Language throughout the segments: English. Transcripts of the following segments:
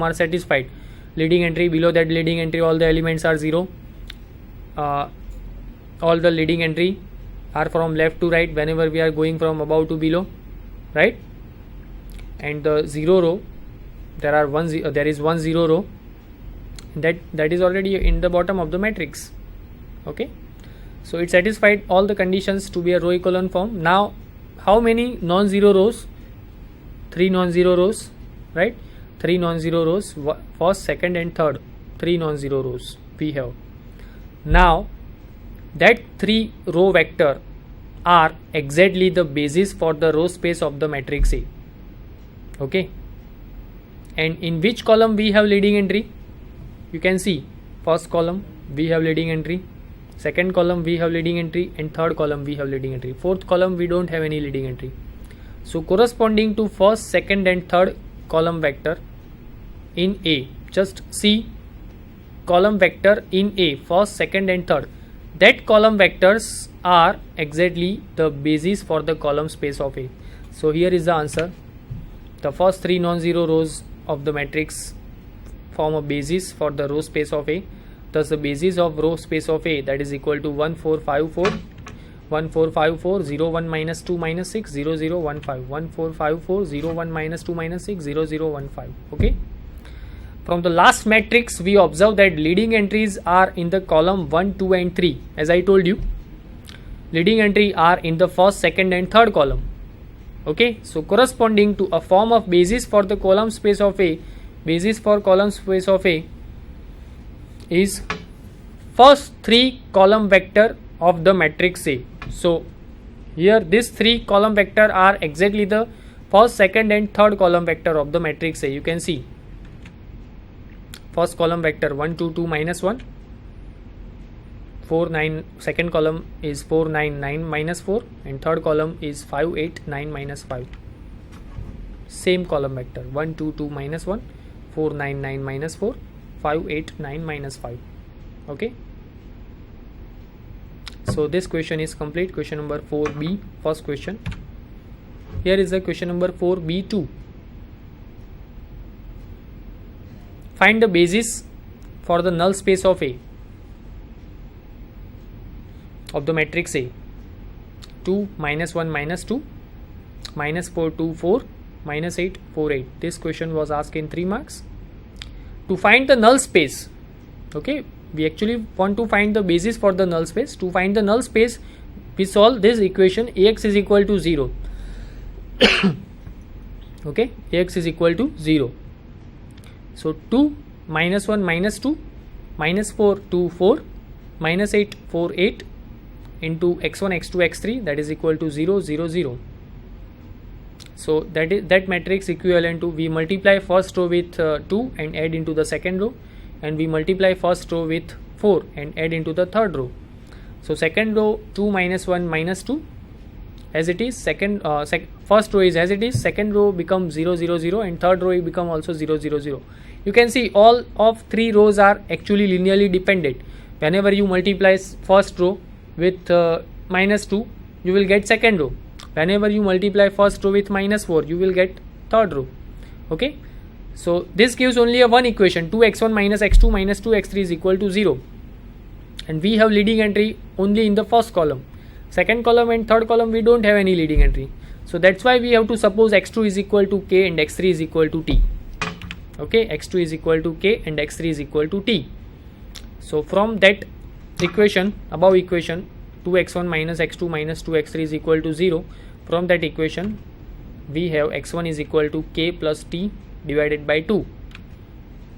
are satisfied. Leading entry, below that leading entry all the elements are 0. All the leading entry are from left to right whenever we are going from above to below, right? And the 0 row, there is 1 0 row, that is already in the bottom of the matrix. Okay, so it satisfied all the conditions to be a row echelon form. Now how many non-zero rows? 3 non-zero rows, right? 3 non-zero rows, first, second and third, 3 non-zero rows we have. Now that 3 row vector are exactly the basis for the row space of the matrix A. Okay, and in which column we have leading entry? You can see first column we have leading entry, second column we have leading entry, and third column we have leading entry. Fourth column we don't have any leading entry. So corresponding to first, second and third column vector in A, just see column vector in A, first, second and third, that column vectors are exactly the basis for the column space of A. So here is the answer. The first 3 non-zero rows of the matrix form a basis for the row space of A. Thus the basis of row space of A, that is equal to 1 4 5 4, 1 4 5 4 0 1 minus 2 minus 6 0 0 1 5, 1 4 5 4 0 1 minus 2 minus 6 0 0 1 5. Okay, from the last matrix we observe that leading entries are in the column 1 2 and 3. As I told you, leading entry are in the first, second and third column. Okay, so corresponding to a form of basis for the column space of A, basis for column space of A is first 3 column vector of the matrix A. So here these 3 column vector are exactly the first, second and third column vector of the matrix A. You can see first column vector 1 2 2 minus 1, 4 9, second column is 4 9 9 minus 4, and third column is 5 8 9 minus 5. Same column vector 1 2 2 minus 1, 4 9 9 minus 4, 5 8 9 minus 5. Okay, so this question is complete. Question number 4b, first question. Here is the question number 4b2. Find the basis for the null space of A, of the matrix A. 2 minus 1 minus 2, minus 4 2 4, minus 8 4 8. This question was asked in 3 marks. To find the null space, okay, we actually want to find the basis for the null space. To find the null space, we solve this equation Ax is equal to 0. Okay, Ax is equal to 0. So 2 minus 1 minus 2, minus 4 2 4, minus 8 4 8 into x1 x2 x3, that is equal to 0 0 0. So that matrix equivalent to, we multiply first row with 2 and add into the second row, and we multiply first row with 4 and add into the third row. So second row 2 minus 1 minus 2 as it is, first row is as it is, second row becomes 0 0 0, and third row become also 0 0 0. You can see all of 3 rows are actually linearly dependent. Whenever you multiply first row with minus 2, you will get second row. Whenever you multiply first row with minus 4, you will get third row. Okay, so this gives only a one equation, 2x1 minus x2 minus 2x3 is equal to 0, and we have leading entry only in the first column. Second column and third column we don't have any leading entry, so that's why we have to suppose x2 is equal to k and x3 is equal to t. Okay, x2 is equal to k and x3 is equal to t. So from that equation, above equation, 2x1 minus x2 minus 2x3 is equal to 0, from that equation we have x1 is equal to k plus t divided by 2.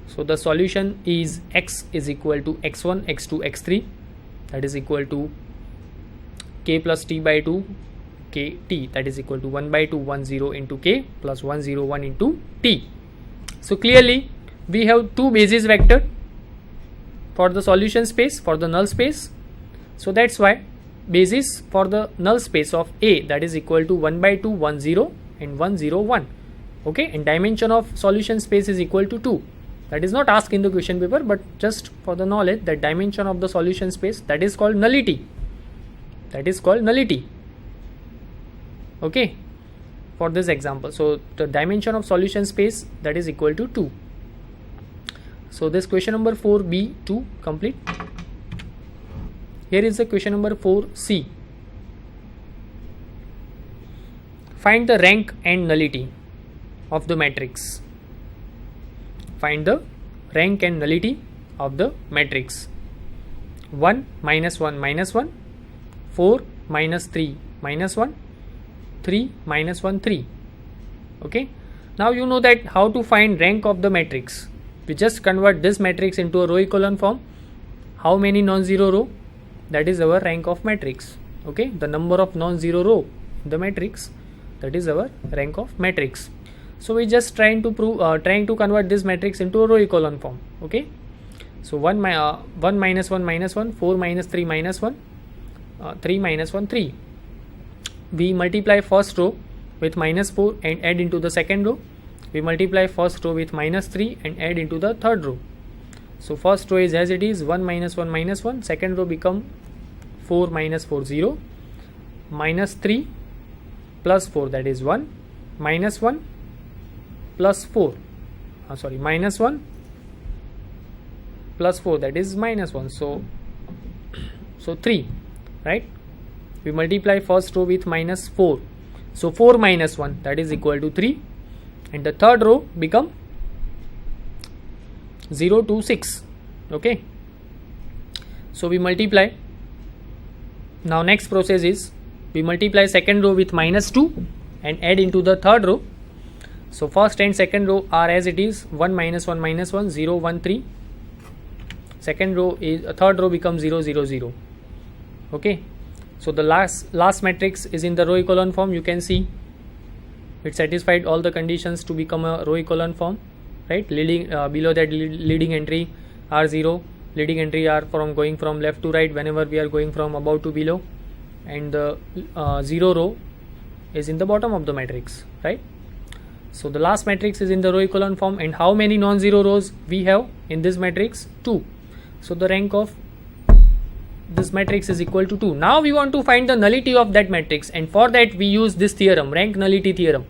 So the solution is x is equal to x1 x2 x3, that is equal to k plus t by 2 k t, that is equal to 1 by 2 1 0 into k plus 1 0 1 into t. So clearly we have two basis vector for the solution space, for the null space. So that's why basis for the null space of A, that is equal to 1 by 2 1 0 and 1 0 1. Okay, and dimension of solution space is equal to 2. That is not asked in the question paper, but just for the knowledge, that dimension of the solution space, that is called nullity. That is called nullity. Okay, for this example. So the dimension of solution space, that is equal to 2. So this question number 4b2 complete. Here is the question number 4c. Find the rank and nullity of the matrix. Find the rank and nullity of the matrix. 1 minus 1 minus 1, 4 minus 3 minus 1, 3 minus 1 3. Okay. Now you know that how to find rank of the matrix. We just convert this matrix into a row echelon form. How many non-zero row? That is our rank of matrix. Okay. The number of non-zero row in the matrix, that is our rank of matrix. So we just trying to convert this matrix into a row echelon form. Okay. So 1 minus 1 minus 1, 4 minus 3 minus 1, 3 minus 1 3. We multiply first row with minus 4 and add into the second row. We multiply first row with minus 3 and add into the third row. So first row is as it is, 1 minus 1 minus 1. Second row become 4 minus 4 0, minus 3 plus 4, that is 1, minus 1 plus 4, minus 1 plus 4, that is minus 1. So 3, right? We multiply first row with minus 4. So 4 minus 1, that is equal to 3. And the third row become 0 to 6. Okay. So we multiply. Now next process is we multiply second row with minus 2 and add into the third row. So first and second row are as it is, 1 minus 1 minus 1, 0 1 3. Second row is third row becomes 0 0 0. Okay. So the last matrix is in the row echelon form. You can see it satisfied all the conditions to become a row echelon form, right? Leading below that leading entry are 0. Leading entry are going from left to right whenever we are going from above to below, and the 0 row is in the bottom of the matrix, right? So the last matrix is in the row echelon form. And how many non-zero rows we have in this matrix? 2. So the rank of this matrix is equal to 2. Now we want to find the nullity of that matrix, and for that we use this theorem, rank nullity theorem.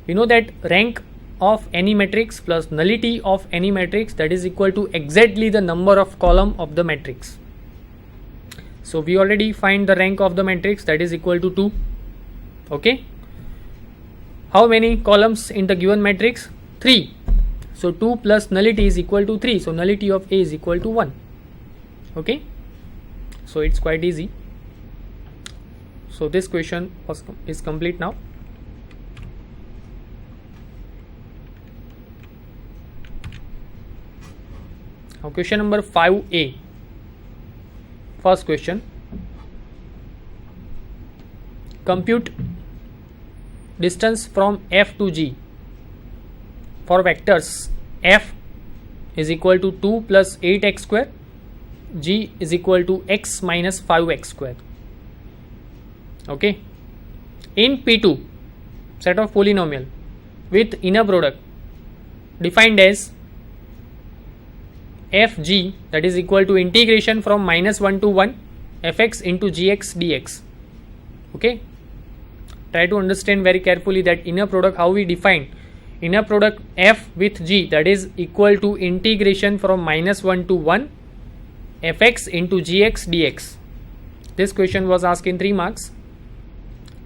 We know that rank of any matrix plus nullity of any matrix, that is equal to exactly the number of column of the matrix. So we already find the rank of the matrix, that is equal to 2. Okay. How many columns in the given matrix? 3. So 2 plus nullity is equal to 3. So nullity of A is equal to 1. Okay. So it's quite easy. So this question is complete now. Now question number 5a. First question. Compute distance from F to G for vectors F is equal to 2 plus 8x square, G is equal to x minus 5x square. Okay. In P2, set of polynomial with inner product defined as Fg, that is equal to integration from minus 1 to 1 fx into gx dx. Okay. Try to understand very carefully that inner product, how we define inner product f with g, that is equal to integration from minus 1 to 1 fx into gx dx. This question was asked in 3 marks,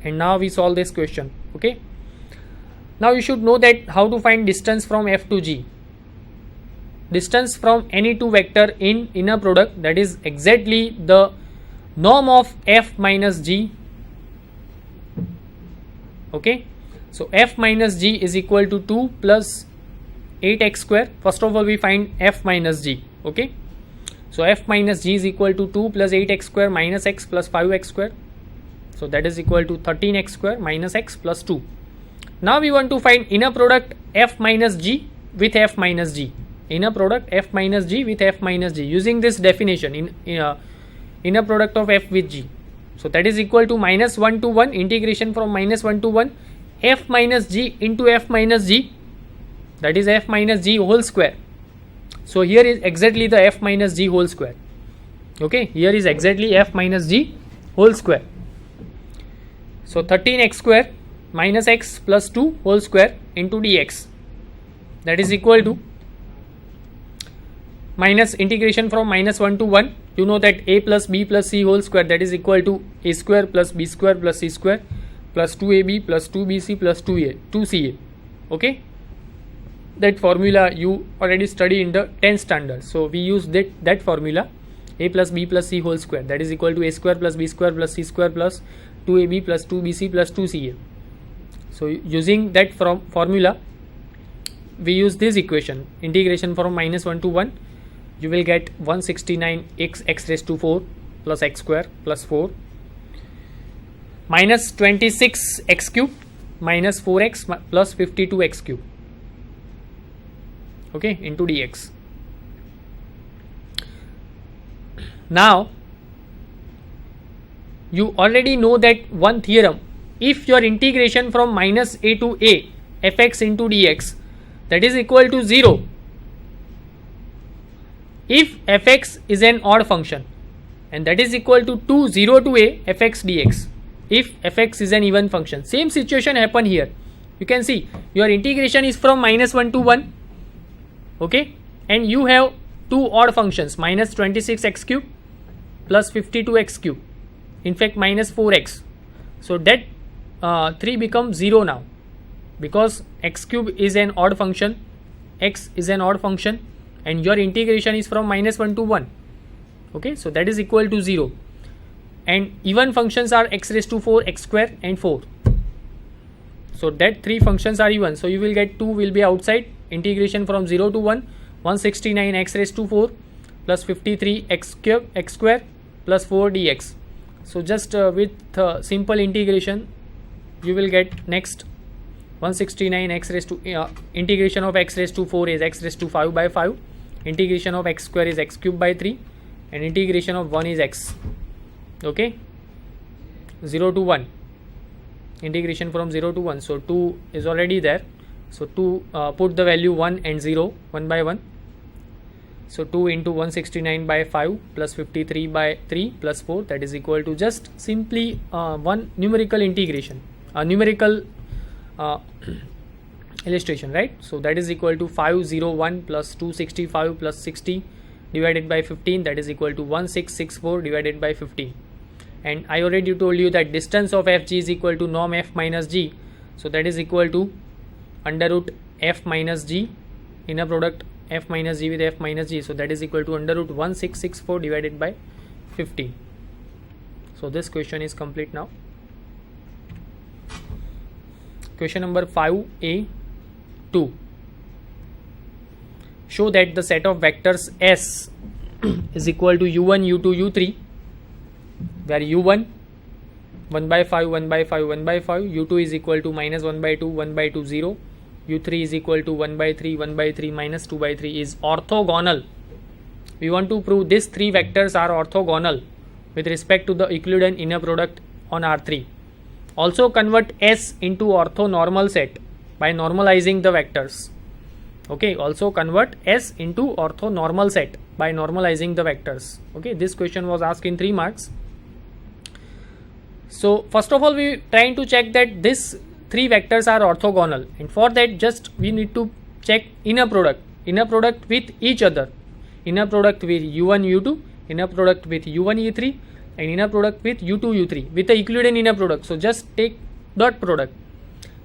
and now we solve this question. Okay. Now you should know that how to find distance from f to g. Distance from any two vector in inner product, that is exactly the norm of f minus g. Okay. So f minus g is equal to 2 plus 8x square. First of all we find f minus g. Okay. So f minus g is equal to 2 plus 8x square minus x plus 5x square. So that is equal to 13x square minus x plus 2. Now we want to find inner product f minus g with f minus g. Inner product f minus g with f minus g using this definition in inner product of f with g. So that is equal to minus 1 to 1 integration from minus 1 to 1 f minus g into f minus g, that is f minus g whole square. So here is exactly the f minus g whole square. Okay, here is exactly f minus g whole square. So 13x square minus x plus 2 whole square into dx, that is equal to minus integration from minus 1 to 1, you know that a plus b plus c whole square, that is equal to a square plus b square plus c square plus 2ab plus 2bc plus 2ca. Okay, that formula you already studied in the 10th standard. So we use that formula, a plus b plus c whole square, that is equal to a square plus b square plus c square plus 2ab plus 2bc plus 2ca. So using that formula, we use this equation, integration from minus 1 to 1, you will get 169x x raised to 4 plus x square plus 4 minus 26x cube minus 4x plus 52x cube, okay, into dx. Now you already know that one theorem, if your integration from minus a to a fx into dx, that is equal to 0 if fx is an odd function, and that is equal to 0 to a fx dx if fx is an even function. Same situation happen here. You can see your integration is from minus 1 to 1, okay, and you have two odd functions, minus 26x cube plus 52x cube, in fact minus 4x. So that 3 becomes 0 now, because x cube is an odd function, x is an odd function, and your integration is from minus 1 to 1, okay, so that is equal to 0, and even functions are x raised to 4, x square and 4, so that 3 functions are even, so you will get 2 will be outside, integration from 0 to 1, 169 x raised to 4 plus 53 x cube x square plus 4 dx. So just with simple integration you will get next 169 x raised to integration of x raised to 4 is x raised to 5 by 5, integration of x square is x cube by 3, and integration of 1 is x, okay, 0 to 1, integration from 0 to 1, so 2 is already there, so 2 put the value 1 and 0 1 by 1, so 2 into 169 by 5 plus 53 by 3 plus 4, that is equal to just simply one numerical integration, numerical illustration, right? So that is equal to 501 plus 265 plus 60 divided by 15, that is equal to 1664 divided by 15. And I already told you that distance of fg is equal to norm f minus g, so that is equal to under root f minus g, inner product f minus g with f minus g, so that is equal to under root 1664 divided by 15. So this question is complete now. Question number 5a2. Show that the set of vectors S is equal to u1, u2, u3, where u1 1 by 5, 1 by 5, 1 by 5, u2 is equal to minus 1 by 2, 1 by 2, 0, u3 is equal to 1 by 3, 1 by 3, minus 2 by 3 is orthogonal. We want to prove these three vectors are orthogonal with respect to the Euclidean inner product on R3. Also convert S into orthonormal set by normalizing the vectors. Okay, also convert S into orthonormal set by normalizing the vectors. Okay, this question was asked in 3 marks. So first of all, we trying to check that these three vectors are orthogonal, and for that just we need to check inner product with each other, inner product with u1 u2, inner product with u1 u3, and inner product with u2 u3 with the Euclidean inner product. So just take dot product.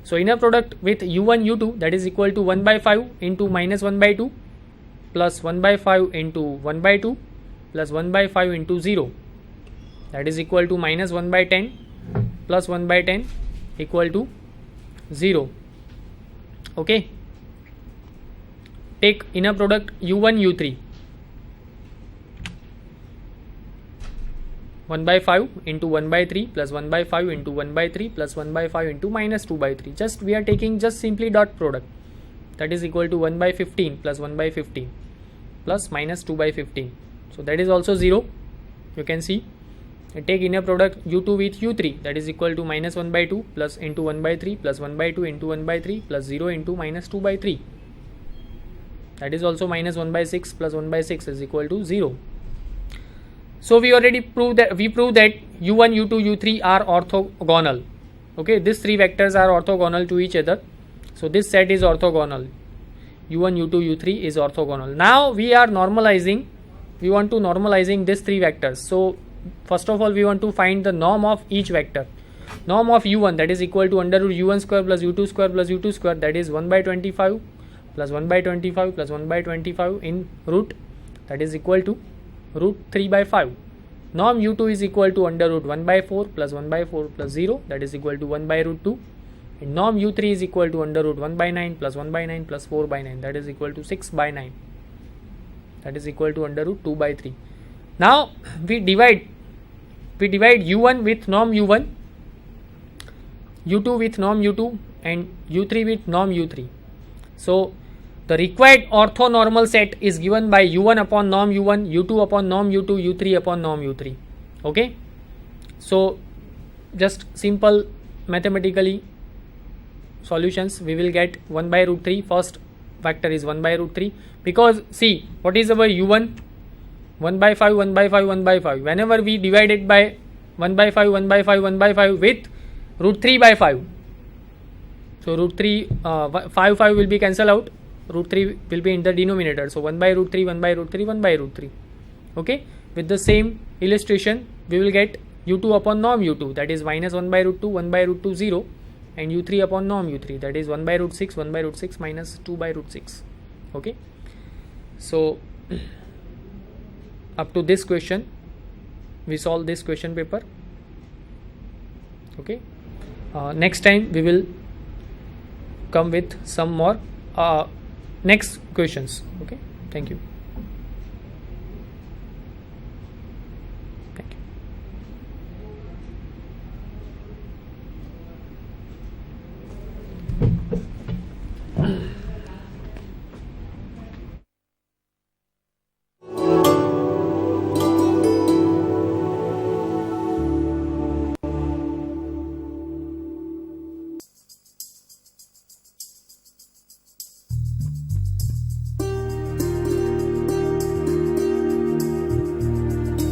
So inner product with u1 u2, that is equal to 1 by 5 into minus 1 by 2 plus 1 by 5 into 1 by 2 plus 1 by 5 into 0, that is equal to minus 1 by 10 plus 1 by 10 equal to 0. Okay, take inner product u1 u3, 1 by 5 into 1 by 3 plus 1 by 5 into 1 by 3 plus 1 by 5 into minus 2 by 3. Just we are taking just simply dot product, that is equal to 1 by 15 plus 1 by 15 plus minus 2 by 15. So that is also 0. You can see. Take inner product u2 with u3, that is equal to minus 1 by 2 plus into 1 by 3 plus 1 by 2 into 1 by 3 plus 0 into minus 2 by 3. That is also minus 1 by 6 plus 1 by 6 is equal to 0. So we already proved that u1, u2, u3 are orthogonal. Okay, these three vectors are orthogonal to each other. So this set is orthogonal. u1 u2 u3 is orthogonal. Now we are normalizing, we want to normalizing these three vectors. So first of all we want to find the norm of each vector. Norm of u1, that is equal to under root u1 square plus u2 square plus u2 square, that is 1 by 25 plus 1 by 25 plus 1 by 25 in root, that is equal to root 3 by 5. Norm u2 is equal to under root 1 by 4 plus 1 by 4 plus 0, that is equal to 1 by root 2. And norm u3 is equal to under root 1 by 9 plus 1 by 9 plus 4 by 9, that is equal to 6 by 9, that is equal to under root 2 by 3. Now we divide u1 with norm u1, u2 with norm u2 and u3 with norm u3. So the required orthonormal set is given by u1 upon norm u1, u2 upon norm u2, u3 upon norm u3. Okay, so just simple mathematically solutions, we will get 1 by root 3. First factor is 1 by root 3, because see what is our u1, 1 by 5 1 by 5 1 by 5. Whenever we divide it by 1 by 5 1 by 5 1 by 5 with root 3 by 5, so root 3 5 will be cancelled out, root 3 will be in the denominator, so 1 by root 3 1 by root 3 1 by root 3. Okay, with the same illustration we will get u2 upon norm u2, that is minus 1 by root 2 1 by root 2 0, and u3 upon norm u3, that is 1 by root 6 1 by root 6 minus 2 by root 6. Okay, so up to this question we solve this question paper. Okay, next time we will come with some more next questions. Okay, thank you.